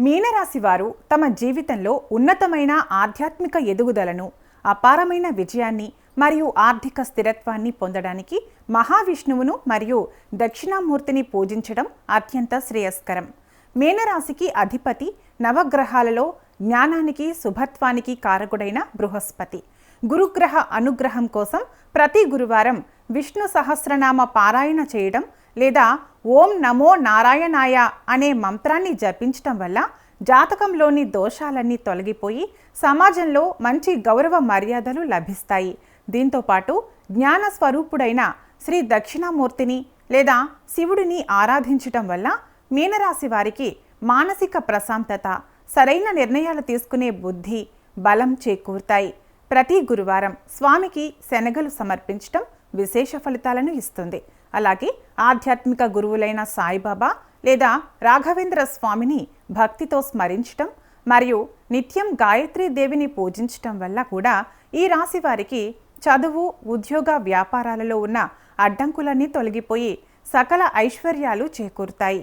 మీనరాశి వారు తమ జీవితంలో ఉన్నతమైన ఆధ్యాత్మిక ఎదుగుదలను, అపారమైన విజయాన్ని మరియు ఆర్థిక స్థిరత్వాన్ని పొందడానికి మహావిష్ణువును మరియు దక్షిణామూర్తిని పూజించడం అత్యంత శ్రేయస్కరం. మీనరాశికి అధిపతి నవగ్రహాలలో జ్ఞానానికి, శుభత్వానికి కారకుడైన బృహస్పతి. గురుగ్రహ అనుగ్రహం కోసం ప్రతి గురువారం విష్ణు సహస్రనామ పారాయణ చేయడం లేదా ఓం నమో నారాయణాయ అనే మంత్రాన్ని జపించటం వల్ల జాతకంలోని దోషాలన్నీ తొలగిపోయి సమాజంలో మంచి గౌరవ మర్యాదలు లభిస్తాయి. దీంతోపాటు జ్ఞాన స్వరూపుడైన శ్రీ దక్షిణామూర్తిని లేదా శివుడిని ఆరాధించటం వల్ల మీనరాశి వారికి మానసిక ప్రశాంతత, సరైన నిర్ణయాలు తీసుకునే బుద్ధి, బలం చేకూరుతాయి. ప్రతి గురువారం స్వామికి శనగలు సమర్పించటం విశేష ఫలితాలను ఇస్తుంది. అలాగే ఆధ్యాత్మిక గురువులైన సాయిబాబా లేదా రాఘవేంద్ర స్వామిని భక్తితో స్మరించటం మరియు నిత్యం గాయత్రీ దేవిని పూజించటం వల్ల కూడా ఈ రాశి వారికి చదువు, ఉద్యోగ, వ్యాపారాలలో ఉన్న అడ్డంకులన్నీ తొలగిపోయి సకల ఐశ్వర్యాలు చేకూరుతాయి.